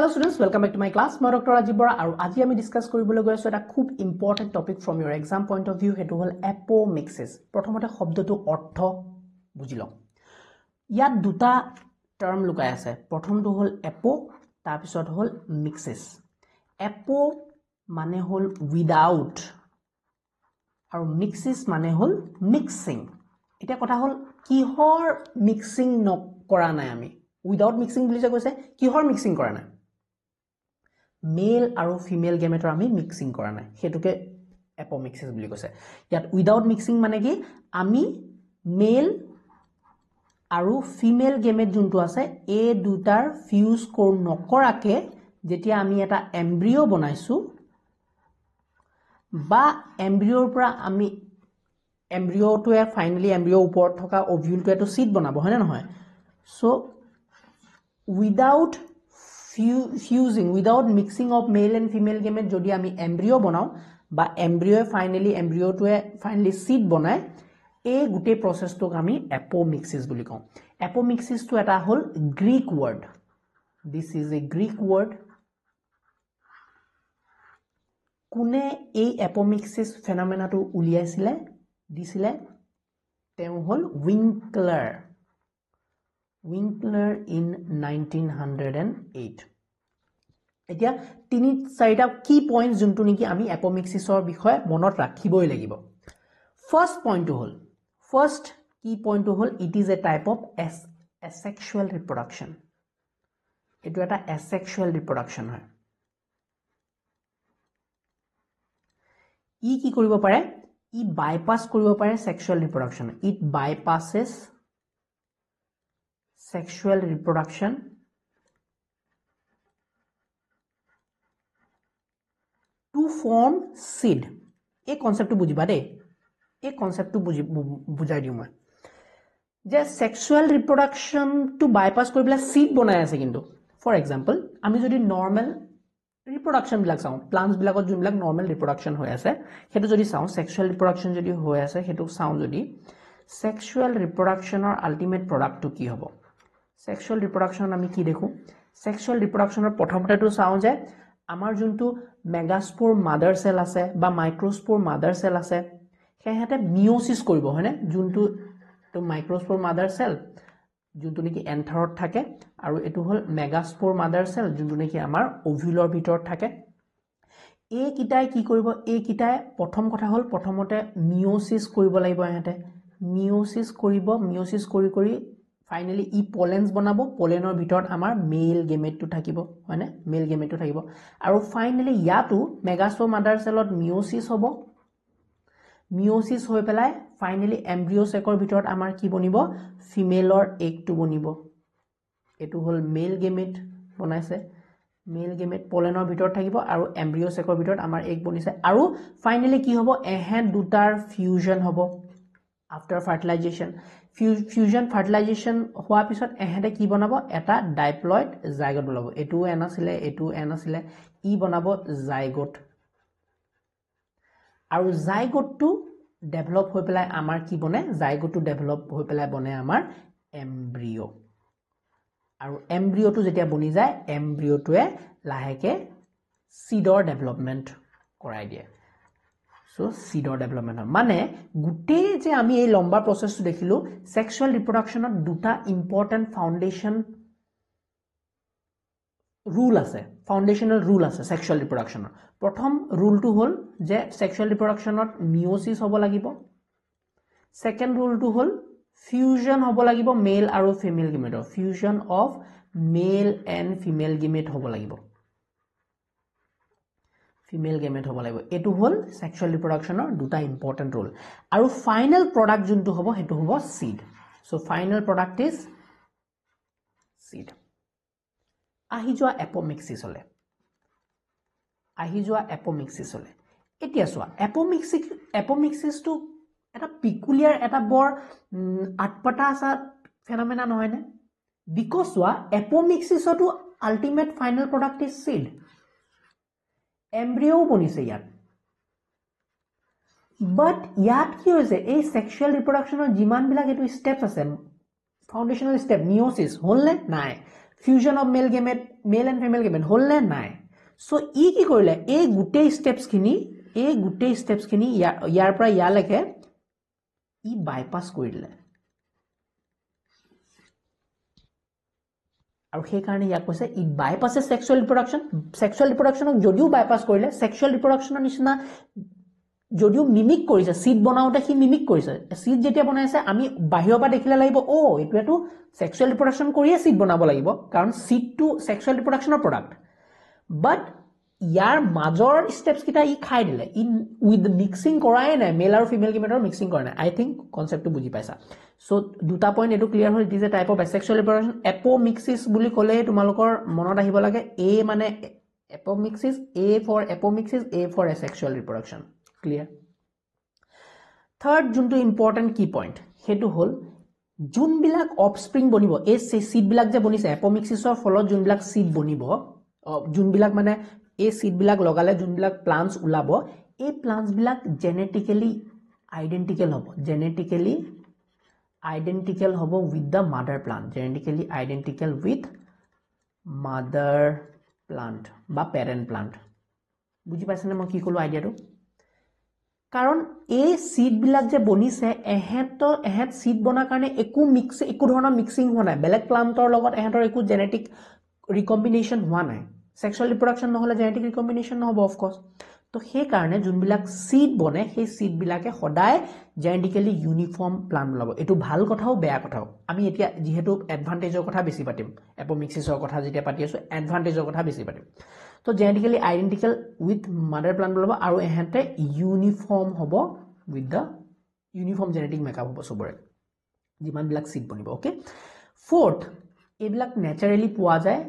Hello students, welcome back to my class. মই doctor Rajiv Bora আৰু আজি আমি ডিসকাস কৰিবলৈ গৈ আছো এটা খুব important topic from your exam point of view হেতু হল এপোমিক্সিস। প্ৰথমতে শব্দটো অৰ্থ বুজি লওঁ। ইয়াত দুটা টাৰ্ম লুকাই আছে। প্ৰথমটো হল এপো, তাৰ পিছত হল মিক্সিস। এপো মানে হল উইদাউট আৰু মিক্সিস মানে হল মিক্সিং। এটা কথা হল কিহৰ মিক্সিং নকৰা নাই আমি। উইদাউট মিক্সিং বুলি যে কৈছে কিহৰ মিক্সিং কৰা নাই। মেল আৰু ফিমেল গেমেটৰ আমি মিক্সিং কৰা নাই, হেতুকে এপোমিক্সিস বুলি কৈছে। ইয়াত উইদাউট মিক্সিং মানে কি আমি মেল আৰু ফিমেল গেমেট যোনটো আছে এই দুটাৰ ফিউজ কৰ নকৰাকে যেতিয়া আমি এটা এমব্ৰিও বনাইছো বা এমব্ৰিওৰ পৰা আমি এমব্ৰিওটোৱে ফাইনালি এমব্ৰিও ওপৰত থকা ওভিউলটোৱে তো সিড বনাব হয় না নহয়। So without fusing, without mixing of male and female gamete jodi ami embryo banao ba embryo finally seed banay ei gute process tok ami apomixis boli kau. Apomixis to eta hol Greek word. This is a Greek word. Kune ei apomixis phenomena to uliaisile disile teu hol Winkler in 1908. এতিয়া তিনি চাৰিটা কি points যোনটো নেকি আমি এপোমিক্সিসৰ বিষয়ে মনত ৰাখিবই লাগিব। ফাৰ্স্ট কি পয়েন্টটো হল it is a type of asexual reproduction. এটো এটা asexual reproduction হয়। ই কি কৰিব পাৰে, ই বাইপাস কৰিব পাৰে sexual reproduction. It bypasses sexual reproduction to form seed. এই কনসেপ্টটো বুজিবা দে, এই কনসেপ্টটো বুজাই দিও মই যে sexual reproduction to bypass কৰিবলে seed বনাই আছে। কিন্তু ফৰ এক্সাম্পল আমি যদি নরমাল রিপ্রোডাকশন বিলাক চাও, প্লান্টস বিলাকত যোনবিলাক নরমাল রিপ্রোডাকশন হৈ আছে হেতু যদি চাও, সেক্সুয়াল রিপ্রোডাকশন যদি হৈ আছে হেতু চাও, যদি সেক্সুয়াল ৰিপ্ৰোডাকশনৰ আল্টিমেট প্ৰডাক্টটো কি হ'ব। সেক্সুয়াল ৰিপ্ৰোডাকশন আমি কি দেখো, সেক্সুয়াল ৰিপ্ৰোডাকশনৰ প্ৰথমতেটো চাও যে আমাৰ যোনটো মেগাস্পোৰ মাদাৰ সেল আছে বা মাইক্ৰোস্পোৰ মাদাৰ সেল আছে হেহেতে মিওসিস কৰিব হয়নে। যোনটো তো মাইক্ৰোস্পোৰ মাদাৰ সেল যোনটো নেকি এন্থাৰত থাকে আৰু এটো হল মেগাস্পোৰ মাদাৰ সেল যোনটো নেকি আমাৰ ওভিউলৰ ভিতৰত থাকে। এই কিটাই কি কৰিব, এই কিটাই প্ৰথম কথা হল প্ৰথমতে মিওসিস কৰিব লাগিব। হেহেতে মিওসিস কৰিব, মিওসিস কৰি ফাইনালি ই পলেন্স বনাব। পলেনৰ ভিতৰত আমাৰ মেল গেমেটটো থাকিব হয়নে, মেল গেমেটটো থাকিব আৰু ফাইনালি ইয়াতো মেগাস্পোৰ মাদাৰ সেলত মিওসিস হ'ব। মিওসিস হৈ পেলাই ফাইনালি এমব্ৰিও সেকৰ ভিতৰত আমাৰ কি বনিব, ফিমেলৰ এগটো বনিব। এটো হল মেল গেমেট বনাইছে, মেল গেমেট পলেনৰ ভিতৰত থাকিব আৰু এমব্ৰিও সেকৰ ভিতৰত আমাৰ এগ বনিছে। আৰু ফাইনালি কি হ'ব, এহেন দুটাৰ ফিউজন হ'ব আফটাৰ ফাৰ্টিলাইজেশন। ফিউজন ফাৰ্টিলাইজেশন হোৱা পিছত এহেতে কি বনাব, এটা ডাইপ্লয়েড জাইগোট বনাব। এটো এন আছিলে ই বনাব জাইগোট আৰু জাইগোটটো ডেভেলপ হৈ পেলাই আমাৰ কি বনে, জাইগোটটো ডেভেলপ হৈ পেলাই বনে আমাৰ এমব্ৰিও। আৰু এমব্ৰিওটো যেতিয়া বনি যায় এমব্ৰিওটোৱে লাহেকে সিডৰ ডেভেলপমেন্ট কৰাই দিয়ে। সো সিডৰ ডেভেলপমেন্ট মানে গুটে যে আমি এই লম্বা প্ৰসেসটো দেখিলো, সেক্সুয়াল ৰিপ্ৰোডাকশনত দুটা ইম্পৰ্টেন্ট ফাউন্ডেশন ৰুল আছে, ফাউন্ডেশনাল ৰুল আছে সেক্সুয়াল ৰিপ্ৰোডাকশনৰ। প্ৰথম রুলটো হল যে সেক্সুয়াল রিপ্রোডাকশনত মিওসিস হ'ব লাগিব। সেকেন্ড রুলটো হল ফিউজন হ'ব লাগিব মেল আৰু ফিমেল গেমেটৰ, fusion of male and female gamete হ'ব লাগিব, ফিমেল গেমেট হ'ব লাগিব। এটো হল সেক্সুয়াল ৰিপ্ৰোডাকশনৰ দুটা ইম্পৰ্টেন্ট ৰুল। আৰু ফাইনাল প্রোডাক্ট যোনটো হ'ব হেতু হ'ব seed. So final product is seed. আহি যোৱা এপোমিক্সিস হলে এতিয়া চোৱা এপোমিক্সিসটো এটা পিকুলিয়াৰ, এটা বৰ আটপটা আছে ফেনোমেনা নহয় নে। বিকজ চোৱা এপোমিক্সিসটো ultimate final product is seed. Embryo বনিছে ইয়াত, বাট ইয়াত কি হৈছে, এই সেক্সুয়াল ৰিপ্ৰোডাকশনৰ যিমান বিলাক এটো স্টেপস আছে ফাউন্ডেশনাল স্টেপ, মিওসিস হল নে নাই, fusion of male gamete male and female gamete হ'ল নে নাই সো ই কি কৰিলে এই গোটেই ষ্টেপছখিনি ইয়াৰ পৰা ইয়ালৈকে ই বাইপাছ কৰি দিলে আৰু সেই কাৰণে ইয়াক কৈছে ই বাইপাছে সেক্সুৱেল ৰিপ্ৰডাকশনক যদিও বাইপাছ কৰিলে সেক্সুৱেল ৰিপ্ৰডাকশনৰ নিচিনা যদিও মিমিক কৰিছে সিড বনাওতে সি মিমিক কৰিছে সিড যেতিয়া বনাইছে আমি বাহিৰৰ পৰা দেখিলে লাগিব ও এটোটো সেক্সুৱেল ৰিপ্ৰডাকশন কৰিয়ে সিড বনাব লাগিব কাৰণ সিডটো সেক্সুৱেল ৰিপ্ৰডাকশনৰ প্ৰডাক্ট বাট ইয়াৰ মাজৰ স্টেপছ কিটা ই খাই দিলে ই উইথ মিক্সিং কৰাই নাই মেল আৰু ফিমেল গেমেটৰ মিক্সিং কৰা নাই আই থিংক কনসেপ্টটো বুজি পাইছা সো দুটা পইণ্ট এটো ক্লিয়াৰ হ'ল it is a type of asexual reproduction apomixis বুলি ক'লে তোমালোকৰ মনত আহিব লাগে এ মানে apomixis A for apomixis A for asexual reproduction clear third যোনটো ইম্পৰ্টেণ্ট কি পইণ্ট হেতু হ'ল যোনবিলাক অফস্প্ৰিং বনিব এই সিড বিলাক যে বনিছে এপোমিক্সিসৰ ফলত যোনবিলাক সিড বনিব যোনবিলাক মানে এই সিড বিলাক লগালে যোনবিলাক প্লান্টস উলাব এই প্লান্টস বিলাক জেনেটিক্যালি আইডেন্টিক্যাল হ'ব উইথ দ্য মাদাৰ প্লান্ট বা পেৰেণ্ট প্লান্ট বুজি পাইছানে মই কি ক'লো আইডিয়াটো কাৰণ এই সিড বিলাক যে বনিছে এহেত সিড বনাৰ কাৰণে একো ধৰণৰ মিক্সিং হোৱা নাই বেলেগ প্লান্টৰ লগত এহেতৰ একো জেনেটিক ৰিকম্বিনেশন হোৱা নাই সেক্সুৱেল ৰিপ্ৰডাকশন নহলে জেনেটিক ৰিকম্বিনেশন নহব অফ কোৰ্স তো সেই কাৰণে যোনবিলাক সিড বনে সেই সিড বিলাকে সদায় জেনেটিক্যালি ইউনিফৰ্ম প্লান্ট ওলাব এটো ভাল কথাও বেয়া কথাও আমি এতিয়া যেহেতু এডভান্টেজৰ কথা বেছি পাতিম এপোমিক্সিসৰ কথা যেতিয়া পাতি আছো এডভান্টেজৰ কথা বেছি পাতিম তো genetically identical with mother plant ওলাব আৰু এহেতে ইউনিফৰ্ম হ'ব with the uniform genetic makeup হ'ব সবৰে যিমান বিলাক সিড বনিব ওকে ফোৰ্থ এইবিলাক নেচাৰেলি পোৱা যায়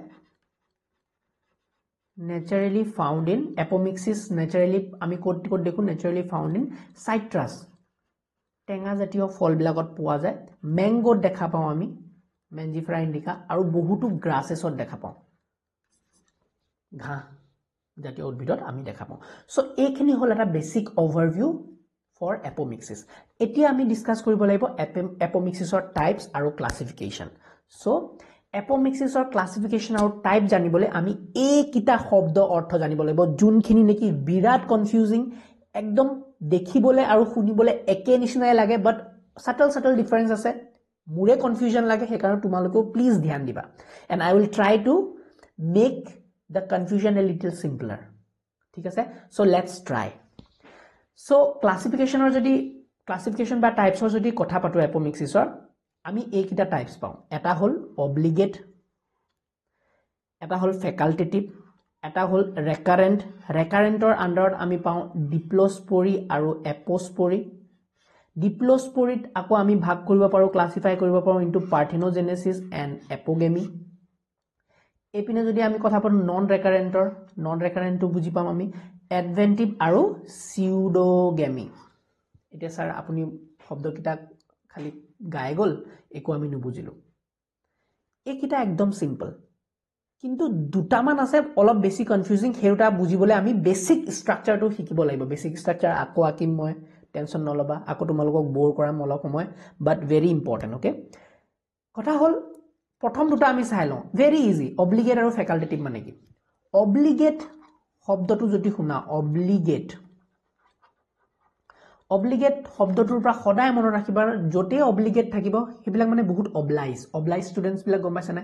naturally found in apomixis naturally আমি কোড দেখো naturally found in citrus টেঙা জাতীয় ফল বিলাকত পোৱা যায় ম্যাঙ্গোত দেখা পাও আমি মেঞ্জিফেৰা ইন্ডিকা আৰু বহুতো গ্ৰাসেছত দেখা পাও ঘাঁহ জাতীয় উদ্ভিদত আমি দেখা পাও সো এইখিনি হল এটা বেসিক ওভাৰভিউ ফৰ এপোমিক্সিস এতিয়া আমি ডিসকাস কৰিব লাগিব এপোমিক্সিসৰ টাইপস আৰু ক্লাসিফিকেশন সো এপোমিক্সিসৰ ক্লাসিফিকেশন আৰু টাইপ জানিবলৈ আমি এই কিটা শব্দ অৰ্থ জানিব লাগিব যোনখিনি নেকি বিৰাট কনফিউজিং একদম দেখিবলৈ আৰু শুনিবলৈ একে নিচিনাই লাগে বাট সাটল ডিফাৰেন্স আছে মুৰে কনফিউজন লাগে সেই কাৰণে তোমালোকে প্লিজ ধ্যান দিবা and I will try to make the confusion a little simpler ঠিক আছে so let's try so classification বা টাইপসৰ যদি কথা পাতো এপোমিক্সিসৰ আমি এইকিটা টাইপস পাও এটা হল অব্লিগেট এটা হল ফেকাল্টেটিভ এটা হল ৰেকাৰেন্টৰ আন্ডাৰত আমি পাও ডিপ্লোস্পৰি আৰু এপোস্পৰি ডিপ্লোস্পৰিত আকৌ আমি ভাগ কৰিব পাৰো ক্লাসিফাই কৰিব পাৰো ইনটু পাৰ্থেনোজেনেসিস এণ্ড এপোগেমি এপিনে যদি আমি কথা পাতো নন ৰেকাৰেন্টটো বুজি পাম আমি এডভেন্টিভ আৰু সিউডোগেমি এতিয়া স্যাৰ আপুনি শব্দকিটা খালি গায় গল একো আমি নুবুজিলো এইকিটা একদম সিম্পল কিন্তু দুটামান আছে অলপ বেছি কনফিউজিং হেউটা বুজিবলৈ আমি বেসিক স্ট্ৰাকচাৰটো শিকিব লাগিব বেসিক স্ট্ৰাকচাৰ আকৌ আকিম মই টেনশন নলবা আকৌ তোমালোকক বোৰ কৰাম অলপ সময় বাট ভেৰি ইম্পৰ্টেন্ট ওকে কথা হল প্ৰথম দুটা আমি চাই লওঁ ভেৰি ইজি অব্লিগেট আৰু ফেকাল্টেটিভ মানে কি অব্লিগেট শব্দটো যদি শুনা অব্লিগেট শব্দটোৰ পৰা সদায় মনত ৰাখিবা যতে অব্লিগেট থাকিব হেবিলাক মানে বহুত অবলাইজ স্টুডেন্টস বিলাক গম পাইছানে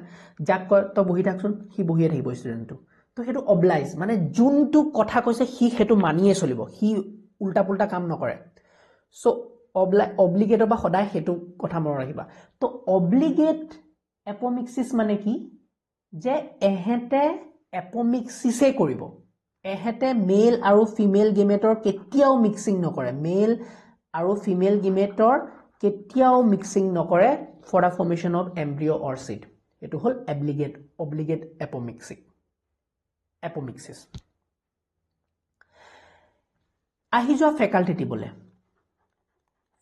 যাক কয় তো বহি থাকছুন হি বহিয়ে থাকিব স্টুডেন্টটো তো হেতু অবলাইজ মানে যোনটো কথা কৈছে হি হেতু মানিয়ে চলিব হি উল্টা পুল্টা কাম নকৰে সো অব্লিগেটৰ পৰা সদায় হেতু কথা মনত ৰাখিবা তো অব্লিগেট এপোমিক্সিস মানে কি যে এহেতে এপোমিক্সিসে কৰিব এহেতে মেল আৰু ফিমেল গেমেটৰ কেতিয়াও মিক্সিং নকৰে মেল আৰু ফিমেল গেমেটৰ কেতিয়াও মিক্সিং নকৰে for the formation of embryo or seed এটো হল অব্লিগেট এপোমিক্সিস আহি যোৱা ফেকাল্টেটিভ বলে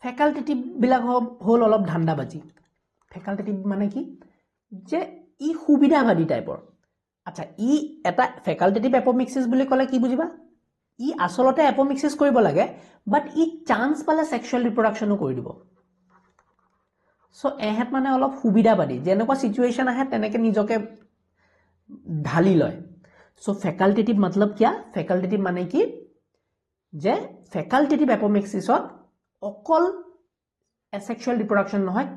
ফেকাল্টেটিভ বিলাক হল অলপ ধান্দাবাজি ফেকাল্টেটিভ মানে কি যে ই সুবিধাবাদী টাইপৰ আচ্ছা ই এটা ফেকাল্টেটিভ এপোমিক্সিস বুলি ক'লে কি বুজিবা ই আসলতে এপোমিক্সিস কৰিব লাগে বাট ই চান্স পালে সেক্সুৱেল ৰিপ্ৰডাকশনো কৰি দিব সো এহেত মানে অলপ সুবিধাবাদী যেনেকুৱা সিচুৱেশন আহে তেনেকে নিজকে ढाली लय सो फैकल्टेटिव मतलब क्या फैकल्टेटिव माने कि जे फैकल्टेटिव एपोमेक्सिसत অকল এসেক্সুয়াল রিপ্রোডাকশন নহয়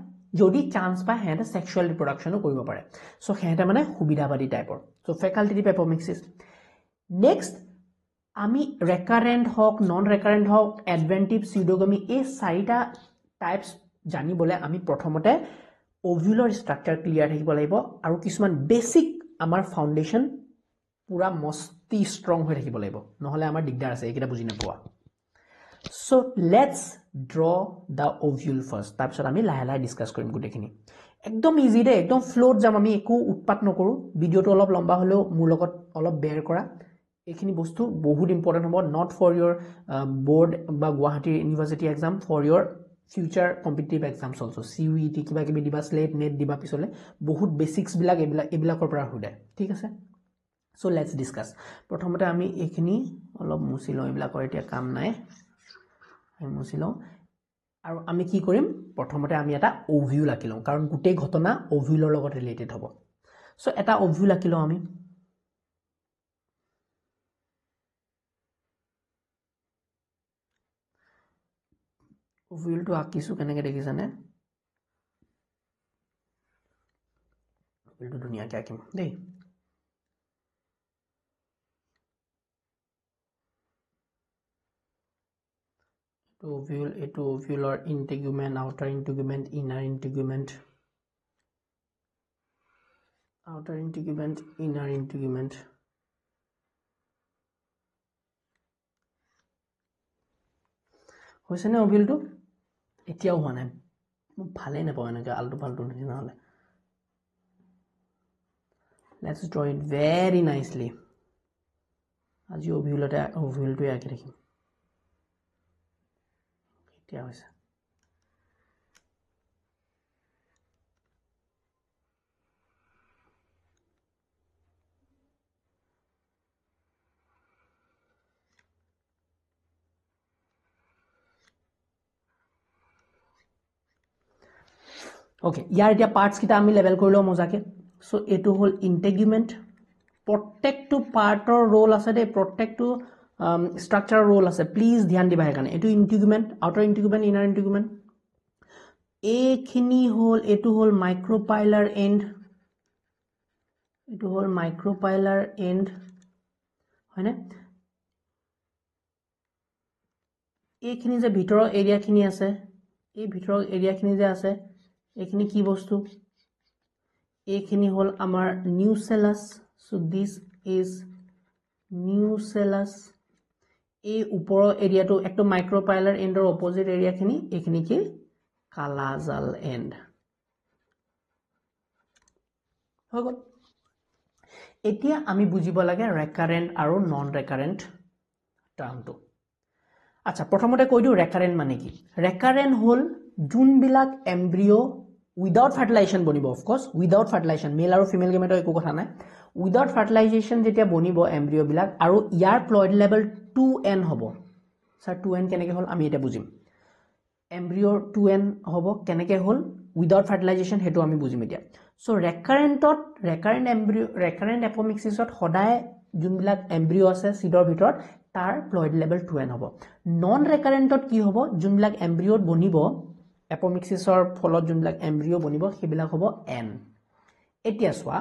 যদি চান্স পায় হেতে সেক্সুয়াল রিপ্রোডাকশনও কৰিব পাৰে সো হেতে মানে সুবিধাবাদী টাইপৰ সো ফ্যাকাল্টেটিভ এপোমেক্সিস নেক্সট আমি ৰেকাৰেন্ট হক নন ৰেকাৰেন্ট হক এডভেন্টিভ সিউডোগামি এই চাৰিটা টাইপস জানিবলে আমি প্ৰথমতে ওভুলাৰ স্ট্ৰাকচাৰ ক্লিয়াৰ থাকিব লাগিব আৰু কিছুমান বেসিক আমাৰ ফাউন্ডেশন পুৰা মস্তি স্ট্ৰং হৈ থাকিব লাগিব নহলে আমাৰ দিগদাৰ আছে এইকেইটা বুজি নাপোৱা So let's draw the ovule first. তাৰপিছত আমি লাহে লাহে ডিসকাস কৰিম গুটেখিনি একদম ইজি দে একদম ফ্লোত যাম আমি একো উৎপাত নকৰো ভিডিওটো অলপ লম্বা হলেও মোৰ লগত অলপ বেয়াৰ কৰা এইখিনি বস্তু বহুত ইম্পৰ্টেন্ট হ'ব নট ফৰ ইয়োৰ board বা Guwahati university exam for your future competitive exams also CUET কিবা কিবি দিবা স্লেট নেট দিবা পিছলে বহুত বেসিক্স বিলাক এবিলাকৰ পৰা হুদে ঠিক আছে সো লেটস ডিসকাস প্ৰথমতে আমি এইখিনি অলপ মুছি লওঁ এবিলাকৰ এতিয়া কাম নাই মুছিলো আৰু আমি কি কৰিম প্ৰথমতে আমি এটা ওভিউল আঁকিলো কাৰণ গুটেই ঘটনা ওভিউলৰ লগত ৰিলেটেড হ'ব সো এটা ওভিউল আঁকিলো আমি ওভিউলটো আঁকিছো কেনেকৈ দেখিছানে ওভিউলটো ধুনীয়াকৈ আঁকিম দেই ovule eto ovular integument outer integument inner integument inner integument hoise na ovule to etiao howa nai mo bhale na paw enaka alto falto nina hole let's draw it very nicely aji ovule to yaki rakhim क्या होइसे okay यार এতিয়া parts কিটা আমি level কৰিলো মজাকে so এটো হল ইন্টিগুমেন্ট প্ৰত্যেকটো পাৰ্টৰ ৰোল আছে দে প্ৰত্যেকটো structure role আছে প্লিজ ধ্যান দিবা এখানে এটো ইন্টিগুমেন্ট আউটার ইন্টিগুমেন্ট ইনার ইন্টিগুমেন্ট এইখিনি হল এটো হল মাইক্রোপাইলার এন্ড এটো হল মাইক্রোপাইলার এন্ড হয়নে এইখিনি যে ভিতৰৰ এৰিয়া খিনি আছে এই ভিতৰৰ এৰিয়া খিনি যে আছে এইখিনি কি বস্তু এইখিনি হল আমাৰ nucellus so this is nucellus এই উপৰৰ এৰিয়াটো একটো মাইক্ৰোপাইলাৰ এন্ডৰ অপোজিট এৰিয়া খিনি এইখিনি কি কালাজাল এন্ড হগল এতিয়া আমি বুজিব লাগে ৰেকাৰেন্ট আৰু নন ৰেকাৰেন্ট টাৰ্মটো আচ্ছা প্ৰথমতে কৈ দিও ৰেকাৰেন্ট মানে কি ৰেকাৰেন্ট হল জুনবিলাক এমব্ৰিও উইদাউট ফাৰ্টিলাইজেশন বনিব অফ কোৰ্স উইদাউট ফাৰ্টিলাইজেশন মেল আৰু ফিমেল গেমেটৰ একো কথা নাই উইদাউট ফাৰ্টিলাইজেশন যেতিয়া বনিব এমব্ৰিও বিলাক আৰু ইয়াৰ প্লয়েড লেভেল 2n হ'ব স্যাৰ 2n কেনেকৈ হল আমি এটা বুজিম এমব্ৰিওৰ 2n হ'ব কেনেকৈ হল উইদাউট ফাৰ্টিলাইজেশন হেতু আমি বুজিম এতিয়া সো ৰেকাৰেন্ট এপোমেক্সিসত সদায় জুনবিলাক এমব্ৰিও আছে সিডৰ ভিতৰত তাৰ প্লয়েড লেভেল 2n হ'ব নন ৰেকাৰেন্টত কি হ'ব জুনবিলাক এমব্ৰিওত বনিব এপোমেক্সিসৰ ফলত জুনবিলাক এমব্ৰিও বনিব হেবিলাক হ'ব n এতিয়া সোৱা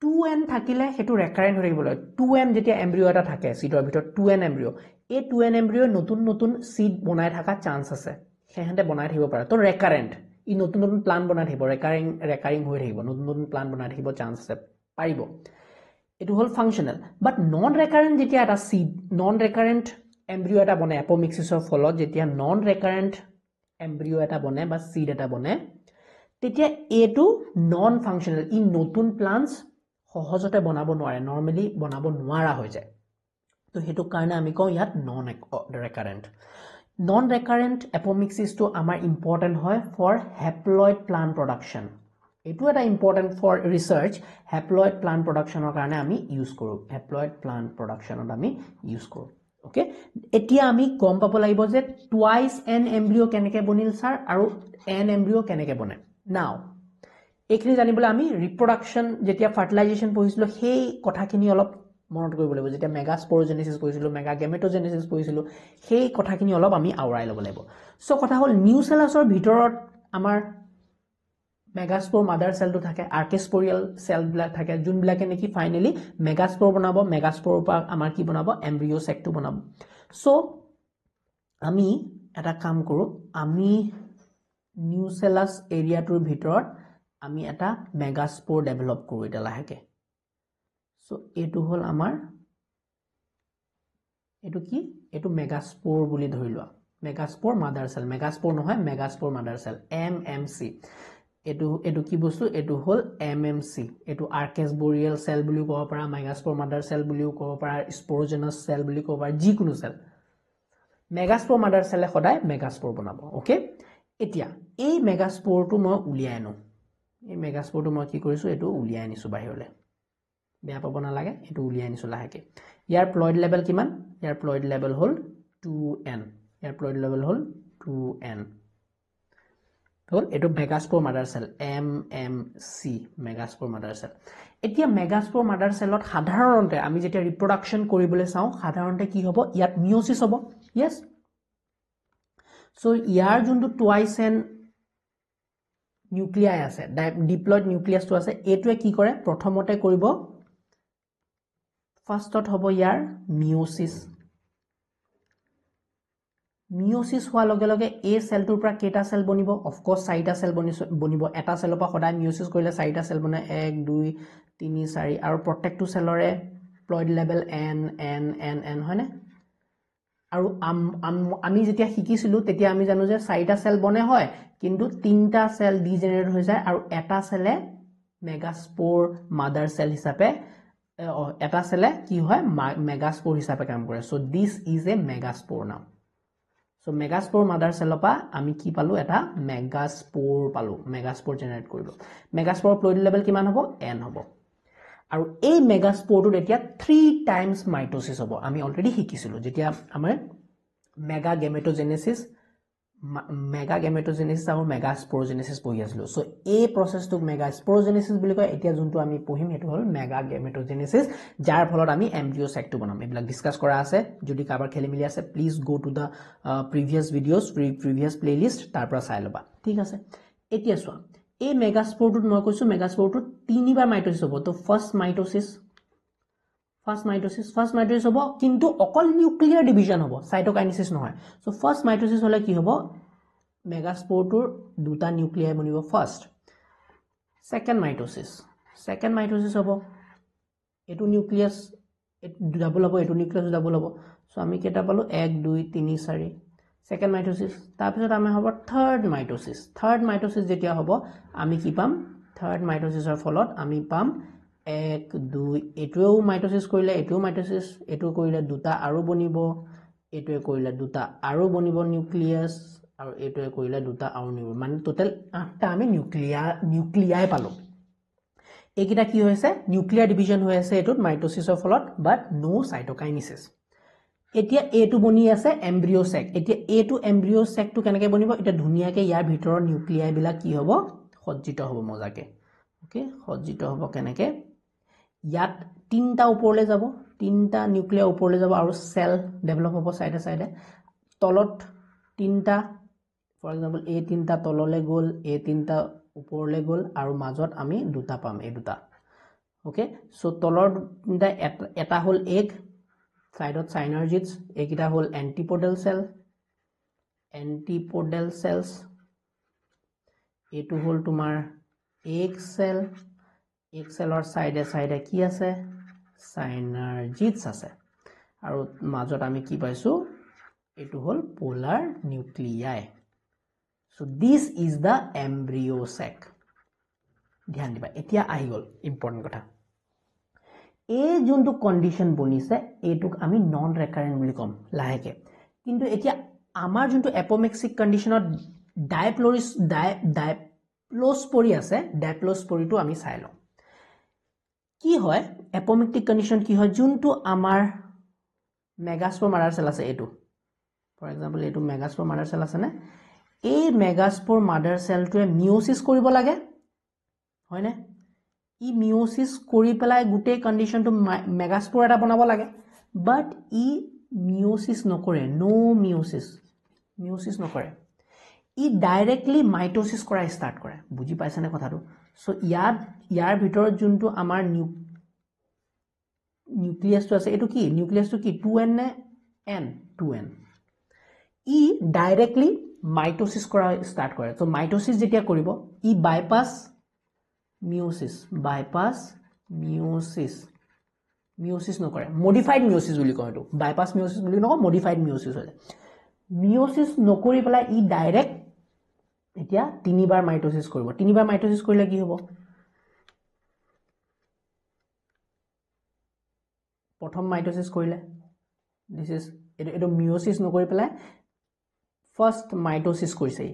2n থাকিলে হেতু ৰেকাৰেন্ট হৈ থাকিব লাগে 2n যেতিয়া এমব্ৰিও এটা থাকে সিডৰ ভিতৰত 2n এমব্ৰিও এই 2n এমব্ৰিও নতুন নতুন সিড বনাই থকা চান্স আছে হেহেতে বনাই থাকিব পাৰে তো ৰেকাৰেন্ট ই নতুন নতুন প্লান বনাই থাকিব ৰেকাৰিং হৈ থাকিব নতুন নতুন প্লান বনাই থাকিব চান্স আছে পাৰিব এটো হল ফাংশনাল বাট নন ৰেকাৰেন্ট যেতিয়া এটা সিড নন ৰেকাৰেন্ট এমব্ৰিও এটা বনে এপোমেক্সিসৰ ফলত যেতিয়া নন ৰেকাৰেন্ট এমব্ৰিও এটা বনে বা সিড এটা বনে তেতিয়া এটো নন ফাংশনাল ই নতুন প্লান্টস সহজতে বনাব নোৱাৰে নৰমালি বনাব নোৱাৰা হৈ যায় তো হেতু কাৰণে আমি কওঁ ইয়াত নন ৰেকাৰেন্ট এপোমেক্সিস তো আমাৰ ইম্পৰ্টেন্ট হয় ফৰ হ্যাপ্লয়েড প্লান্ট প্ৰডাকশন এটো এটা important for research haploid plant প্ৰডাকশনৰ কাৰণে আমি ইউজ কৰো হ্যাপ্লয়েড প্লান্ট প্ৰডাকশনত আমি ইউজ কৰো ওকে এতিয়া আমি গম পাব লাগিব যে টুৱাইস n এমব্ৰিও কেনেকৈ বনিল স্যাৰ আৰু n এমব্ৰিও কেনেকৈ বনে নাও এইখিনি জানিবলৈ আমি ৰিপ্ৰডাকশ্যন যেতিয়া ফাৰ্টিলাইজেশ্যন পঢ়িছিলোঁ সেই কথাখিনি অলপ মনত কৰিব লাগিব যেতিয়া মেগাস্পোৰোজেনেসিস পঢ়িছিলোঁ মেগাগেমেটোজেনেসিস পঢ়িছিলোঁ সেই কথাখিনি অলপ আমি আওৰাই ল'ব লাগিব সো কথা হ'ল নিউচেলাছৰ ভিতৰত আমাৰ মেগাস্পোৰ মাদাৰ সেলটো থাকে আৰ্কেস্পোৰিয়াল সেলবিলাক থাকে যোনবিলাকে নেকি ফাইনালি মেগাস্পোৰ বনাব মেগাস্পোৰৰ পৰা আমাৰ কি বনাব এমব্ৰিও সেকটো বনাব সো আমি এটা কাম কৰো আমি নিউচেলাছ এৰিয়াটোৰ ভিতৰত আমি এটা মেগাস্পোৰ ডেভেলপ কৰো এটা লাহেকে সো এটো হল আমাৰ এটো কি এটো মেগাস্পোৰ বুলি ধৰি লোৱা মেগাস্পোৰ মাদাৰ সেল মেগাস্পোৰ নহয় মেগাস্পোৰ মাদাৰ সেল এমএমসি এটো কি বস্তু এটো হল এমএমসি এটো আৰ্কেস্পোৰিয়াল সেল বুলি ক'ব পাৰা মেগাস্পোৰ মাদাৰ সেল বুলিও ক'ব পাৰা স্পোৰোজেনাছ সেল বুলি ক'ব পাৰা যিকোনো সেল মেগাস্পোৰ মাদাৰ সেলে সদায় মেগাস্পোৰ বনাব ওকে এতিয়া এই মেগাস্পোৰটো মই উলিয়াই আনো এই মেগাস্পোৰটো মই কি কৰিছো এটো উলিয়াই আনিছো বাহিৰলে বেয়া পাব নালাগে এটো উলিয়াই আনিছো লাহেকে ইয়াৰ প্লয়েড লেভেল কিমান ইয়াৰ প্লয়েড লেভেল হল 2n ইয়াৰ প্লয়েড লেভেল হল 2n হল এটো megaspore mother cell MMC megaspore mother cell এতিয়া মেগাস্পোৰ মাদাৰ সেলত সাধাৰণতে আমি যেতিয়া ৰিপ্ৰডাকশ্যন কৰিবলৈ চাও সাধাৰণতে কি হ'ব ইয়াত মিয়োসিস হ'ব yes সো ইয়াৰ যোনটো টুৱাইস এন নিউক্লিয়াই আছে ডিপ্লয়েড নিউক্লিয়াছটো আছে এটোৱে কি কৰে প্ৰথমতে কৰিব ফাৰ্ষ্টত হ'ব ইয়াৰ মিয়োসিস মিয়োসিস হোৱাৰ লগে লগে এই সেলটোৰ পৰা কেটা সেল বনিব অফ কোৰ্স চাৰিটা সেল বনিব এটা সেলৰ পৰা সদায় মিয়োসিস কৰিলে চাৰিটা সেল বনে 1 2 3 4 আৰু প্ৰত্যেকটো সেলৰে প্লয়েড লেভেল n হয়নে আৰু আমি যেতিয়া শিকিছিলো তেতিয়া আমি জানো যে চাৰিটা সেল বনে হয় কিন্তু তিনটা সেল ডিজেনাৰেট হৈ যায় আৰু এটা সেলে মেগাস্পোৰ মাদাৰ সেল হিচাপে এটা সেলে কি হয় মেগাস্পোৰ হিচাপে কাম কৰে সো দিস ইজ এ মেগাস্পোৰ নাও সো মেগাস্পোৰ মাদাৰ সেলৰ পৰা আমি কি পালো এটা মেগাস্পোৰ পালো মেগাস্পোৰ জেনাৰেট কৰিলো মেগাস্পোৰৰ প্লয়েড লেভেল কিমান হ'ব n হ'ব আৰু এই মেগাস্পোৰটোত এতিয়া 3 টাইমছ মাইটোসিস হ'ব আমি অলৰেডি শিকিছিলো যেতিয়া আমাৰ মেগাগেমেটোজেনেসিস আৰু মেগাস্পোৰোজেনেসিস পঢ়ি আছিলো সো এই প্ৰসেছটো মেগাস্পোৰোজেনেসিস বুলি কয় এতিয়া যোনটো আমি পঢ়িম হেতু হল মেগাগেমেটোজেনেসিস যাৰ ফলত আমি এমব্ৰিও সেকটো বনাম এইবিলাক ডিসকাস কৰা আছে যদি কাবাৰ খেলিমিলি আছে please go to the previous videos previous playlist তাৰ পৰা চাই লবা ঠিক আছে এতিয়া চোৱা এই মেগাস্পোৰটোত মই কৈছো মেগাস্পোৰটোত তিনিবাৰ মাইটোসিস হ'ব তো ফাৰ্স্ট মাইটোসিস হ'ব কিন্তু অকল নিউক্লিয়াৰ ডিভিজন হ'ব সাইটোকাইনেসিস নহয় সো ফাৰ্স্ট মাইটোসিস হলে কি হ'ব মেগাস্পোৰটোৰ দুটা নিউক্লিয়াই বনিব ফাৰ্স্ট সেকেন্ড মাইটোসিস হ'ব এটো নিউক্লিয়াস ডাবল হ'ব এটো নিউক্লিয়াস ডাবল হ'ব সো আমি কেটা পালো 1 2 3 4 সেকেন্ড মাইটোসিস তাৰপিছত আমি হ'ব থাৰ্ড মাইটোসিস যেতিয়া হ'ব আমি কি পাম থাৰ্ড মাইটোসিসৰ ফলত আমি পাম 1 2 এটোও মাইটোসিস কৰিলে এটোও মাইটোসিস এটো কৰিলে দুটা আৰু বনিব এটোৱে কৰিলে দুটা আৰু বনিব নিউক্লিয়াস আৰু এটোৱে কৰিলে দুটা আৰু নিব মানে টোটাল 8টা আমি নিউক্লিয়াই পালো এইকিটা কি হৈছে নিউক্লিয়াৰ ডিভিজন হৈ আছে এটোত মাইটোসিসৰ ফলত বাট নো সাইটোকাইনেসিস এতিয়া এটো বনি আছে এমব্ৰিও সেক এতিয়া এটো এমব্ৰিও সেকটো কেনেকৈ বনিব এটা ধুনিয়াকে ইয়াৰ ভিতৰৰ নিউক্লিয়াই বিলাক কি হ'ব সজ্জিত হ'ব মজাকে ওকে সজ্জিত হ'ব কেনেকৈ ইয়াত তিনটা ওপৰলৈ যাব তিনটা নিউক্লিয়াৰ ওপৰলৈ যাব আৰু সেল ডেভেলপ হ'ব সাইডে তলত তিনটা ফৰ এক্সাম্পল এ তিনটা তললৈ গ'ল এ তিনটা ওপৰলৈ গ'ল আৰু মাজত আমি দুটা পাম এই দুটা ওকে সো তলৰ তিনটা এটা হল এগ সাইডত সাইনাৰ্জিডস এইকিটা হল এন্টিপোডেল সেলস এটো হল তোমাৰ এগ সেলৰ সাইডে কি আছে সাইনাৰ্জিডস আছে আৰু মাজত আমি কি পাইছো এটো হল polar nuclei so this is the embryo sac ধ্যান দিবা এতিয়া আহি গল ইম্পৰ্টেন্ট কথা এই যোনটো কন্ডিশন বনিছে এটুক আমি নন ৰেকাৰেন্ট বুলি কম লাহেকে কিন্তু এতিয়া আমাৰ যোনটো এপোমেক্সিক কন্ডিশনত ডাইপ্লোস্পৰি আছে ডাইপ্লোস্পৰিটো আমি চাই লওঁ কি হয় এপোমেক্টিক কন্ডিশন কি হয় যোনটো আমাৰ মেগাস্পোৰ মাদাৰ সেল আছে এটো ফৰ এক্সাম্পল এটো মেগাস্পোৰ মাদাৰ সেল আছে না এই মেগাস্পোৰ মাদাৰ সেলটোৱে মিয়োসিস কৰিব লাগে হয়নে ই মিওসিস কৰি পেলাই গুটে কন্ডিশনটো মেগাস্পোৰ এটা বনাব লাগে বাট ই মিওসিস নকৰে নো মিওসিস নকৰে ই ডাইৰেক্টলি মাইটোসিস কৰা স্টাৰ্ট কৰে বুজি পাইছানে কথাটো সো ইয়াৰ ভিতৰত যোনটো আমাৰ নিউক্লিয়াছটো আছে এটো কি নিউক্লিয়াছটো কি 2n নে n 2n ই ডাইৰেক্টলি মাইটোসিস কৰা স্টাৰ্ট কৰে সো মাইটোসিস যেতিয়া কৰিব ই বাইপাস মিওসিস নকৰে মডিফাইড মিওসিস বুলি কয় এটো বাইপাস মিওসিস বুলি নকয় মডিফাইড মিওসিস হয় মিওসিস নকৰি পেলাই ই ডাইৰেক্ট এতিয়া তিনিবাৰ মাইটোসিস কৰিব তিনিবাৰ মাইটোসিস কৰিলে কি হ'ব প্ৰথম মাইটোসিস কৰিলে দিস ইজ এটো মিওসিস নকৰি পেলাই ফাৰ্স্ট মাইটোসিস কৰিছে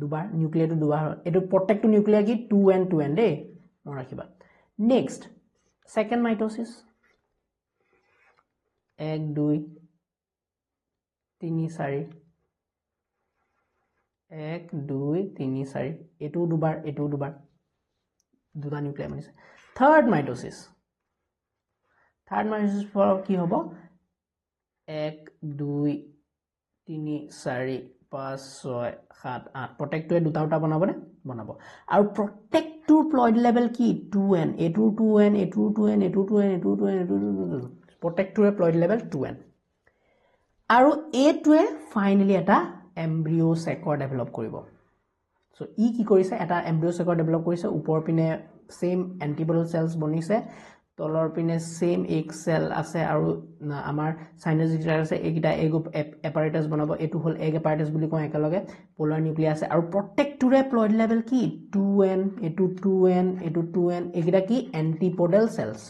দুবাৰ নিউক্লিয়াটো দুবাৰ এটো প্ৰত্যেকটো নিউক্লিয়া কি 2n দে মন ৰাখিবা নেক্সট সেকেন্ড মাইটোসিস 1 2 3 4 1 2 3 4 এটো দুবাৰ দুটা নিউক্লিয়া মানিছে থাৰ্ড মাইটোসিস ফৰ কি হ'ব 1 2 3 4 5 6 7 8 প্ৰত্যেকটোৱে দুটা বনাব আৰু প্ৰত্যেকটোৰ প্লয়েড লেভেল কি 2n এটো 2n এটো 2n এটো 2n এটো 2n এটো প্ৰত্যেকটোৰে প্লয়েড লেভেল 2n আৰু এটোৱে ফাইনালি এটা এমব্ৰিও সেকৰ ডেভেলপ কৰিব সো ই কি কৰিছে এটা এমব্ৰিও সেকৰ ডেভেলপ কৰিছে ওপৰ পিনে সেম এন্টিবডি সেলস বনিছে তলৰ পিনে সেম এক সেল আছে আৰু আমাৰ সাইনোজিটাৰ আছে এইকিটা এগ এপাৰেটাস বনাব এটো হল এগ এপাৰেটাস বুলি কয় একেলগে পোলাৰ নিউক্লিয়াছ আছে আৰু প্ৰত্যেকটোৰে প্লয়েড লেভেল কি 2n এটো 2n এটো 2n এইকিটা কি এন্টিপডেল সেলস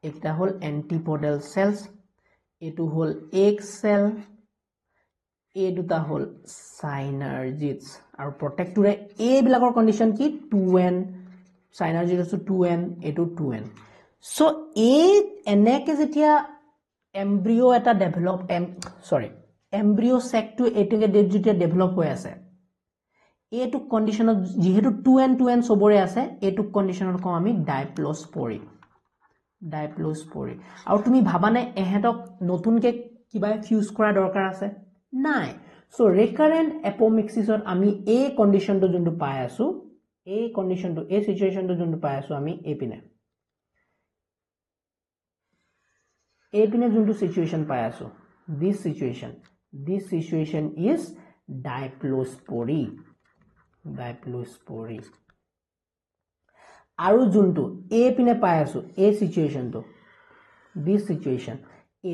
এইকিটা হল এন্টিপডেল সেলস এটো হল এক সেল এই দুটা হল সাইনার্জিটস আৰু প্ৰত্যেকটোৰে এই বিলাকৰ কন্ডিশন কি 2n সাইনার্জিটস 2n এটো 2n সো এই এনেকে যেতিয়া এমব্রিও এটা ডেভেলপ এমব্রিও সেকটো এটোকে যেতিয়া ডেভেলপ হৈ আছে এটো কন্ডিশনত যেহেতু 2n সবৰে আছে এটো কন্ডিশনত কম আমি ডাইপ্লোস্পোৰি আৰু তুমি ভাবানে এহেতক নতুনকে কিবা ফিউজ কৰা দৰকাৰ আছে নাই সো ৰিকাৰেন্ট এপোমিক্সিছত আমি এই কন্ডিশনটো যোনটো পাই আছো এই কন্ডিশনটো এই সিচুৱেচনটো যোনটো পাই আছো আমি এপিনে যোনটো সিচুৱেচন পাই আছো this situation is ডাইপ্লোস্পোৰি আৰু যোনটো এপিনে পাই আছো এই সিচুৱেচনটো this situation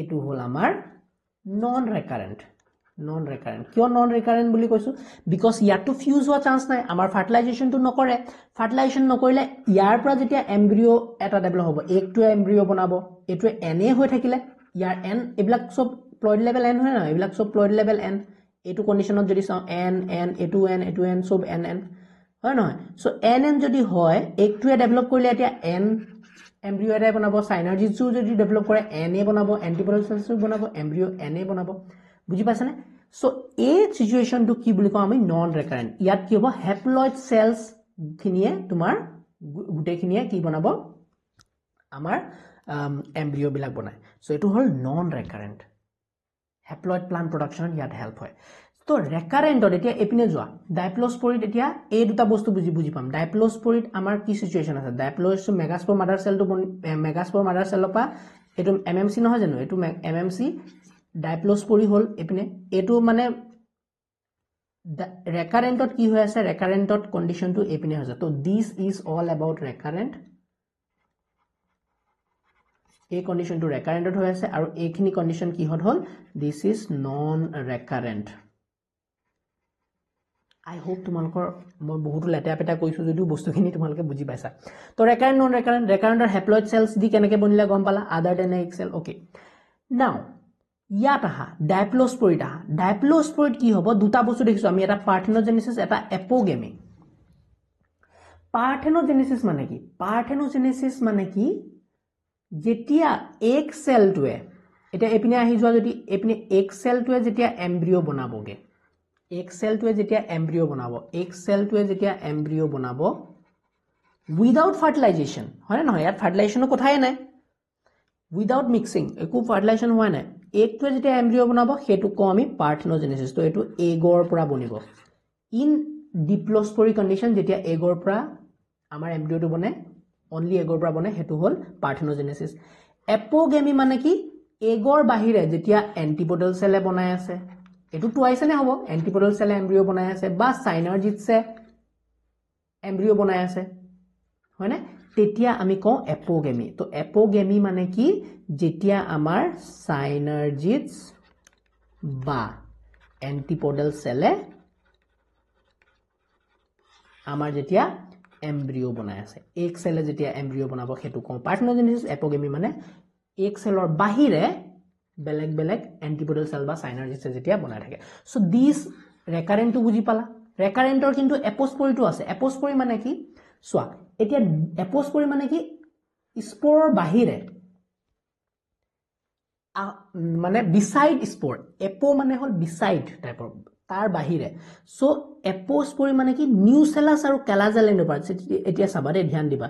এটো হল আমাৰ নন ৰিকাৰেন্ট কিয় নন ৰিকাৰেন্ট বুলি কৈছো বিকজ ইয়াটো ফিউজ হোৱা চান্স নাই আমাৰ ফাৰ্টিলাইজেশনটো নকৰে ফাৰ্টিলাইজেশন নকৰিলে ইয়াৰ পৰা যেতিয়া এমব্ৰিও এটা ডেভেলপ হ'ব একটো এমব্ৰিও বনাব এটো এনে হৈ থাকিলে ইয়াৰ এন এবিলাক সব প্লয়েড লেভেল এন হয় না এবিলাক সব প্লয়েড লেভেল এন এটো কন্ডিশনত যদি চাও এন এটো এন সব এন হয় নহয় সো এন যদি হয় একটোৱে ডেভেলপ কৰিলে এতিয়া এন এমব্ৰিও এটা বনাব সাইনাৰ্জিটসও যদি ডেভেলপ কৰে এনে বনাব এন্টিবডি সেলসও বনাব এমব্ৰিও এনে বনাব বুজি পাছানে সো এই সিচুৱেচনটো কি বুলি কওঁ আমি নন ৰিকাৰেন্ট ইয়াত কি হ'ব হ্যাপ্লয়েড সেলস খিনিয়ে তোমাৰ গুটেখিনিয়ে কি বনাব আমাৰ এমব্ৰিও বিলাক বনায় সো এটো হল নন ৰিকাৰেন্ট হ্যাপ্লয়েড প্লান্ট প্ৰডাকশন ইয়াত হেল্প হয় তো ৰিকাৰেন্টত এতিয়া এপিনে যোৱা ডাইপ্লোস্পোৰিত এতিয়া এই দুটা বস্তু বুজি পাম ডাইপ্লোস্পোৰিত আমাৰ কি সিচুৱেচন আছে ডাইপ্লোস্পোৰ মেগাস্পোৰ মাদাৰ সেলটো মেগাস্পোৰ মাদাৰ সেলৰ পৰা এটো এমএমসি নহয় জানো এটো এমএমসি ডাইপ্লোস্পোৰি হল এপিনে এটো মানে ৰিকাৰেন্টত কি হৈ আছে ৰিকাৰেন্টত কন্ডিশনটো এপিনে হৈছে তো this is all about recurrent এই কন্ডিশনটো ৰিকাৰেন্টত হৈ আছে আৰু এইখিনি কন্ডিশন কি হল this is non recurrent I hope তোমালোকৰ মই বহুত লেটা পেটা কৈছো যদিও বস্তুখিনি তোমালোকে বুজি পাইছা তো ৰিকাৰেন্ট নন ৰিকাৰেন্টৰ হ্যাপ্লয়েড সেলস দি কেনেকে বনিলে গম পালা আদাৰ দেন এক সেল ওকে নাও ইয়াত আহা ডাইপ্লোস্পোৰিত কি হ'ব দুটা বস্তু দেখিছো আমি এটা পাৰ্থেনোজেনেসিস এটা এপোগেমি পাৰ্থেনোজেনেসিস মানে কি যেতিয়া এক সেলটোৱে এটা এপিনে আহি যোৱা যদি এপিনে এক সেলটোৱে যেতিয়া এমব্ৰিও বনাবগে এক সেলটোৱে যেতিয়া এমব্ৰিও বনাব উইদাউট ফাৰ্টিলাইজেশ্যন হয় নহয় ইয়াত ফাৰ্টিলাইজেশ্যনৰ কথাই নাই উইদাউট মিক্সিং একো ফাৰ্টিলাইজেশ্যন হোৱা নাই এগটোৱে যেতিয়া এমব্ৰিঅ' বনাব সেইটো কওঁ আমি পাৰ্থেনোজেনেচিছ তো এইটো এগৰ পৰা বনিব ইন ডিপ্ল'স্পৰি কণ্ডিশ্যন যেতিয়া এগৰ পৰা আমাৰ এমব্ৰিঅ'টো বনে অনলি এগৰ পৰা বনে সেইটো হ'ল পাৰ্থেনোজেনেচিছ এপোগেমি মানে কি এগৰ বাহিৰে যেতিয়া এণ্টিপডাল চেলে বনাই আছে এইটো টুৱাইছে নে হ'ব এণ্টিপডাল চেলে এমব্ৰিঅ' বনাই আছে বা চাইনাৰ্জিটছে এমব্ৰিঅ' বনাই আছে হয়নে তেতিয়া আমি কওঁ এপোগেমি তো এপোগেমি মানে কি যেতিয়া আমাৰ চাইনাৰ্জিটছ বা এণ্টিপডাল চেলে আমাৰ যেতিয়া এমব্ৰিঅ' বনাই আছে এক চেলে যেতিয়া এমব্ৰিঅ' বনাব সেইটো কওঁ পাৰ্থেনোজেনেচিছ এপোগেমি মানে এক চেলৰ বাহিৰে বেলেগ বেলেগ এণ্টিপডাল চেল বা চাইনাৰ্জিটছে যেতিয়া বনাই থাকে সো দিস ৰেকাৰেণ্টটো বুজি পালা ৰেকাৰেণ্টৰ কিন্তু এপোস্পৰিটো আছে এপোস্পৰি মানে কি চোৱা এতিয়া এপোস্পৰি মানে কি স্পৰৰ বাহিৰে মানে বিসাইড স্পৰ এপো মানে হল বিসাইড টাইপৰ তাৰ বাহিৰে সো এপোস্পৰি মানে কি নিউচেলাছ আৰু কেলাজেল এণ্ডোপাৰ এতিয়া চাবা দে ধ্যান দিবা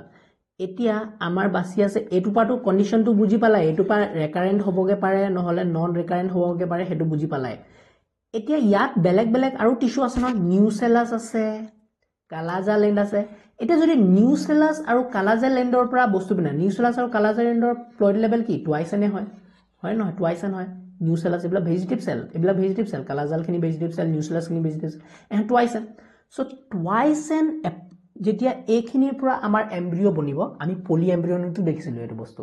এতিয়া আমাৰ বাছি আছে এটো পাটো কন্ডিশনটো বুজি পালাই এটো পা ৰেকাৰেন্ট হ'বগে পাৰে নহলে নন ৰেকাৰেন্ট হ'বগে পাৰে হেতু বুজি পালাই এতিয়া ইয়াত বেলেগ বেলেগ আৰু টিস্যু আছে ন নিউচেলাছ আছে কালাজেল এণ্ড আছে এতিয়া যদি নিউচেলাছ আৰু কালাজেল এণ্ডৰ পৰা বস্তু বিনা নিউচেলাছ আৰু কালাজেল এণ্ডৰ ফ্লুইড লেভেল কি টুৱাইছনে হয় নহয় টুৱাইছন হয় নিউচেলাছ এবলা ভেজিটেটিভ সেল কালাজেল খিনি ভেজিটেটিভ সেল নিউচেলাছ খিনি ভেজিটেটিভ এণ্ড টুৱাইছন সো টুৱাইছন যেতিয়া এখিনিৰ পৰা আমাৰ এমব্ৰিঅ' বনিব আমি পলি এমব্ৰিঅ'টো দেখিছিলো এটো বস্তু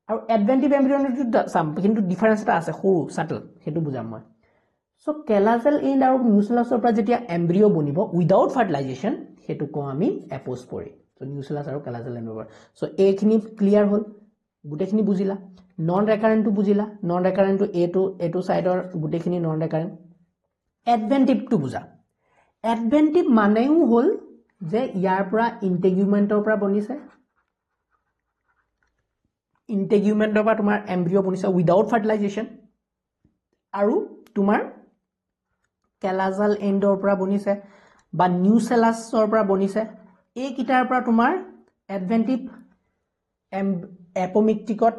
আৰু এডভেন্টিভ এমব্ৰিঅ'টো সাম কিন্তু ডিফাৰেন্স এটা আছে সৰু সাটল হেতু বুজাম মই সো কেলাজেল এণ্ড আৰু নিউচেলাছৰ পৰা যেতিয়া এমব্ৰিঅ' বনিব উইদাউট ফাৰ্টিলাইজেশ্যন হেতু কওঁ আমি এপোস্পৰি সো নিউচেলাছ আৰু কেলাজেল এণ্ডৰ সো এখিনি ক্লিয়াৰ হ'ল গুটেখিনি বুজিলা নন ৰেকাৰেন্টটো বুজিলা নন ৰেকাৰেন্টটো এটো সাইডৰ গুটেখিনি নন ৰেকাৰেন্ট এডভেন্টিভটো বুজা এডভেন্টিভ মানেও হ'ল যে ইয়াৰ পৰা ইন্টেগুমেন্টৰ পৰা বনিছে ইন্টেগুমেন্টৰ পৰা তোমাৰ এমব্ৰিঅ' বনিছে উইদাউট ফাৰ্টিলাইজেশ্যন আৰু তোমাৰ কেলাজেল এণ্ডৰ পৰা বনিছে বা নিউচেলাছৰ পৰা বনিছে এই কিটাৰ পৰা তোমাৰ এডভেন্টিভ এপোমিক্টিকত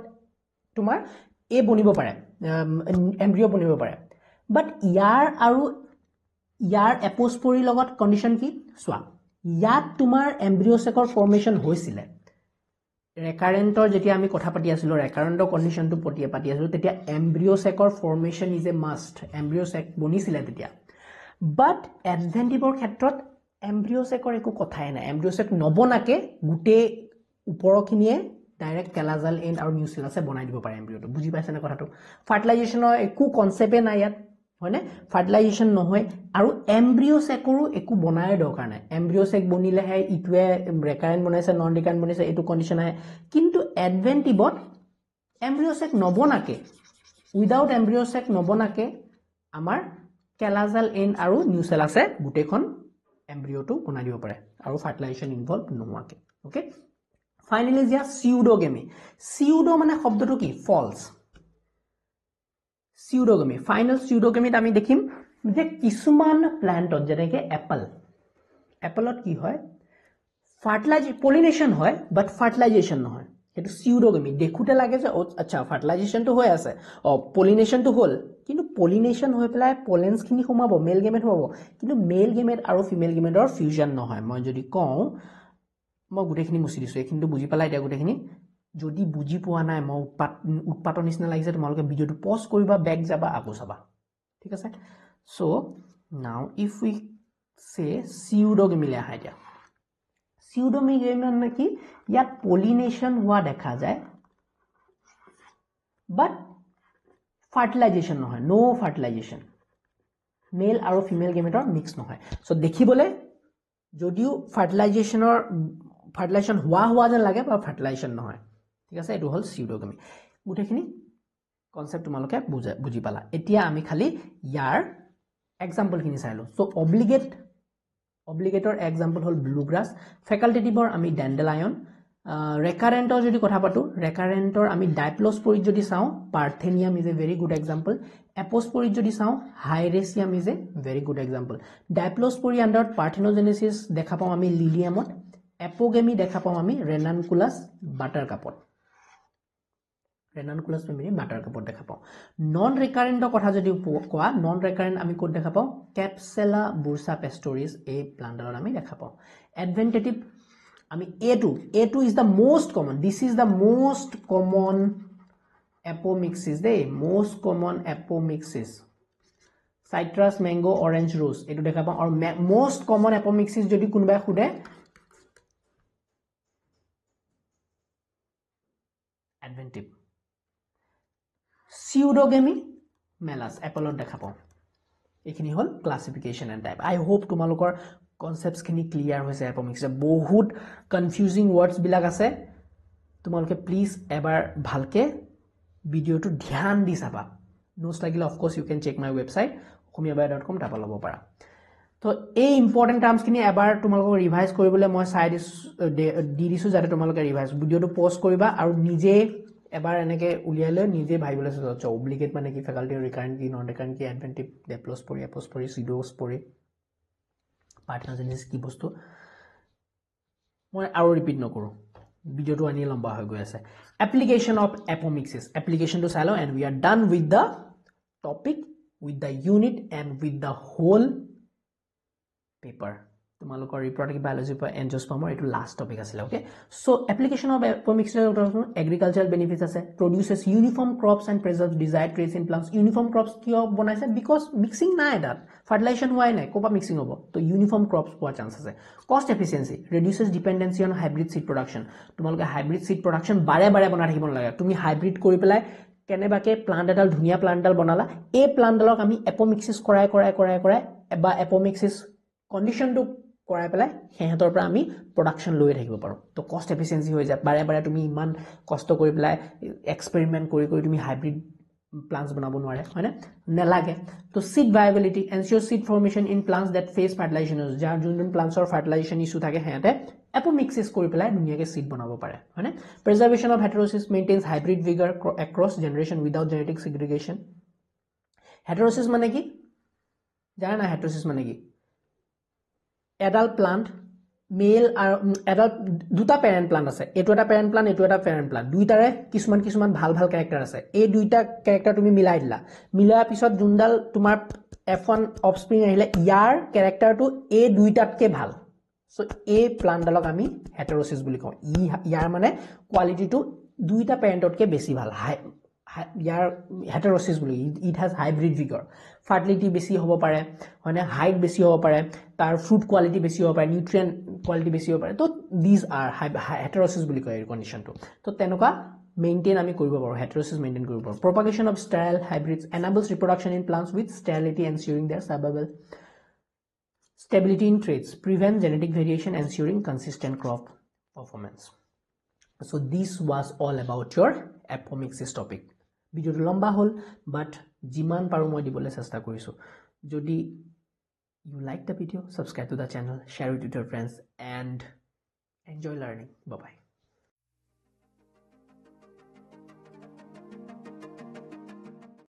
তোমাৰ এ বনিব পাৰে এমব্ৰিঅ' বনিব পাৰে বাট ইয়াৰ আৰু ইয়াৰ এপোস্পৰি লগত কন্ডিশন কি সোৱা ইয়াত তোমাৰ এমব্ৰিঅ'চেকৰ ফৰ্মেশন হৈছিলে ৰেকাৰেন্টৰ যেতিয়া আমি কথা পাতি আছিলো ৰেকাৰেন্টৰ কন্ডিশনটো পাতি আছিলো তেতিয়া এমব্ৰিঅ'চেকৰ ফৰ্মেশন ইজ এ মাষ্ট এমব্ৰিঅ'চেক বনিছিলে তেতিয়া বাট এডভেন্টিভৰ ক্ষেত্ৰত এমব্ৰিঅ'চেকৰ একো কথাই নাই এমব্ৰিঅ'চেক নবনাকে গুটে ওপৰখিনিয়ে ডাইৰেক্ট কেলাজেল এণ্ড আৰু নিউচেলাছে বনাই দিব পাৰে এমব্ৰিঅ'টো বুজি পাইছে না কথাটো ফাৰ্টিলাইজেশ্যনৰ একো কনসেপ্টে নাই ইয়াত হয়নে ফাৰ্টিলাইজেশ্যন নহয় আৰু এমব্ৰিঅ'চেকৰো একো বনাই দৰকাৰ নাই এমব্ৰিঅ'চেক বনিলেহে ইটোৱে ৰেকাৰেন্ট বনাইছে নন ৰেকাৰেন্ট বনাইছে এইটো কন্ডিশন আহে কিন্তু এডভেন্টিভত এমব্ৰিঅ'চেক নবনাকে উইদাউট এমব্ৰিঅ'চেক নবনাকে আমাৰ কেলাজেল এণ্ড আৰু নিউচেলাছে গুটেখন এমব্ৰিঅ'টো বনাই দিব পাৰে আৰু ফাৰ্টিলাইজেশ্যন ইনভলভ নোহোৱাকে ওকে ফাইনালি যা সিউডোগেমি সিউডো মানে শব্দটো কি ফলস সিউডোগেমি ফাইনাল সিউডোগেমিত আমি দেখিম যে কিছুমান প্ল্যান্টত যেনেকে এপলত কি হয় পলিনেশন হয় বাট ফাৰ্টিলাইজেশ্যন নহয় হেতু সিউডোগেমি দেখুতে লাগে যে আচ্ছা ফাৰ্টিলাইজেশ্যনটো হৈ আছে পলিনেশনটো হ'ল কিন্তু পলিনেশন হৈ পেলাই পলেন্স খিনি সোমাব মেল গেমেট হ'ব কিন্তু মেল গেমেট আৰু ফিমেল গেমেটৰ ফিউজন নহয় মই যদি কওঁ মই গুটেখিনি মুছি দিছো এইখিনিটো বুজি পালা এতিয়া গুটেখিনি যদি বুজি পোৱা নাই মই উৎপাতৰ নিচিনা লাগিছে তোমালোকে ভিডিওটো পজ কৰিবা বেক যাবা আকৌ চাবা ঠিক আছে so now if we say সিউডোগেমি লে আহা এতিয়া সিউডোগেমি মানে কি ইয়াত পলিনেশন হোৱা দেখা যায় বাট ফাৰ্টিলাইজেশ্যন নহয় নো ফাৰ্টিলাইজেশ্যন মেল আৰু ফিমেল গেমেটৰ মিক্স নহয় সো দেখিবলে যদিও ফাৰ্টিলাইজেশ্যন হোৱা যেন লাগে বা ফাৰ্টিলাইজেশ্যন নহয় ঠিক আছে এটো হল সিউডোগেমি গুটেখিনি কনসেপ্ট তোমালোকে বুজি পালা এতিয়া আমি খালি ইয়াৰ এক্সাম্পল খিনি চাইলো সো অব্লিগেটৰ এক্সাম্পল হল ব্লুগ্ৰাছ ফেকাল্টেটিভৰ আমি ডেন্ডেলায়ন ৰেকাৰেন্টৰ যদি কথা পাতো ৰেকাৰেন্টৰ আমি ডাইপ্লস্পৰিত যদি চাও parthenium is a very good example এপোস্পৰিত যদি চাও hieracium is a very good example diplospory আন্ডাৰত পাৰ্থেনোজেনেসিস দেখা পাও আমি লিলিয়ামত এপোগেমি দেখা পাওঁ আমি ৰেনানকুলাছ বাটাৰকাপত ৰেনানকুলাছ ফেমিলি বাটাৰকাপত দেখা পাওঁ নন ৰিকাৰেণ্টৰ কথা যদি কোৱা নন ৰিকাৰেণ্ট আমি ক'ত দেখা পাওঁ কেপচেলা বুৰ্ছা পেষ্টৰিছ এই প্লান্টডালত আমি দেখা পাওঁ এডভেন্টেটিভ আমি A2 is the most common this is the most common apomixis দেই most common apomixis citrus mango orange rose এটো দেখা পাওঁ আৰু most common apomixis যদি কোনোবাই খুদে adventive pseudogamy melas apple দেখা পাওঁ এইখিনি হল classification and type I hope তোমালোকৰ কনসেপ্টস খিনি ক্লিয়াৰ হৈছে apomixis বহুত কনফিউজিং ওয়াৰ্ডস বিলাক আছে তোমালোকে প্লিজ এবাৰ ভালকে ভিডিওটো ধ্যান দি চাবা নোটস লাগিলে of course you can check my website okhomiyabaya.com টাপা লব পাৰা তো এই ইম্পৰ্টেন্ট টাৰ্মস খিনি এবাৰ তোমালোকক ৰিভাইজ কৰিবলৈ মই চাই দি দিছো যাতে তোমালোকে ৰিভাইজ ভিডিওটো পজ কৰিবা আৰু নিজে এবাৰ এনেকে উলিয়ালে নিজে ভাবিবলৈ চাচ্ছ অব্লিগেট মানে কি ফ্যাকাল্টি ৰিকাৰেন্ট কি নন ৰিকাৰেন্ট কি এডভেন্টিভ ডেপ্লস পৰি এপোস পৰি সিডোস পৰি পাৰ্টনাৰজেনিস কি বস্তু মই আৰু ৰিপিট নকৰো ভিডিওটো আনি লম্বা হৈ গৈ আছে application of apomixis application to silo and we are done with the topic with the unit and with the whole paper তোমালোকৰ reproductive biology for angiosperm এটো লাস্ট টপিক আছিল okay so application of apomixis agricultural benefits আছে produces uniform crops and preserves desired traits in plants uniform crops কিয় বনাইছে because mixing নাই that fertilization হোৱাই নাই কোপা mixing হ'ব তো uniform crops পোৱা চান্স আছে cost efficiency reduces dependency on hybrid seed production তোমালোকে hybrid seed production বাৰে বাৰে বনাই থাকিব নালাগে তুমি hybrid কৰি পেলাই কেনেবাকে প্লান্ট এডাল ধুনিয়া প্লান্ট এডাল বনালা এই প্লান্ট ডালক আমি apomixis কৰাই বা apomixis condition to কৰাই পেলাই হেহতৰ পৰা আমি প্ৰডাকশন লৈ থাকিব পাৰো তো কষ্ট এফিচিয়েন্সি হৈ যায় বাৰে বাৰে তুমি ইমান কষ্ট কৰি পেলাই এক্সপেৰিমেন্ট কৰি তুমি হাইব্ৰিড প্লান্টস বনাব নোৱাৰে হয়নে নেলাগে তো seed viability ensure seed formation in plants that face fertilization যাৰ যোন প্লান্টছৰ ফাৰ্টিলাইজেশন ইস্যু থাকে হেতে apomixis কৰি পেলাই ধুনিয়াকে সিড বনাব পাৰে হয়নে preservation of heterosis maintains hybrid vigour across generation without genetic segregation heterosis মানে কি জানা না হেটেৰোসিস মানে কি adult plant male adult দুটা parent plant আছে এটো এটা parent plant এটো এটা parent plant দুইটাৰে কিছুমান ভাল ক্যাৰেক্টাৰ আছে এই দুইটা ক্যাৰেক্টাৰ তুমি মিলাই দিলা মিলাৰ পিছত জুনডাল তোমাৰ F1 অফস্প্ৰিং আহিলে ইয়াৰ ক্যাৰেক্টাৰটো এই দুইটাতকে ভাল সো এই প্লান্টডালক আমি হেটেৰোসিস বুলি কওঁ ইয়াৰ মানে কোৱালিটিটো দুইটা প্যাৰেণ্টতকে বেছি ভাল ইয়াৰ হেটেৰোসিস বুলি ইট হ্যাজ হাইব্ৰিড ভিগৰ ফাৰ্টিলিটি বেছি হ'ব পাৰে হয়নে হাইট বেছি হ'ব পাৰে তাৰ ফ্ৰুট কোৱালিটি বেছি হ'ব পাৰে নিউট্ৰিয়েন্ট কোৱালিটি বেছি হ'ব পাৰে তো দিস আৰ হেটেৰোসিস বুলি কয় এই কন্ডিশনটো তো তেনেকুৱা মেইনটেইন আমি কৰিব পাৰো হেটেৰোসিস মেইনটেইন কৰিব পাৰো propagation of sterile hybrids enables reproduction in plants with sterility ensuring their survival stability in traits prevent genetic variation ensuring consistent crop performance so this was all about your apomixis topic ভিডিওটো লম্বা হল বাট জিমান পাৰো মই দিবলৈ চেষ্টা কৰিছো যদি you like the video subscribe to the channel share it with your friends and enjoy learning bye bye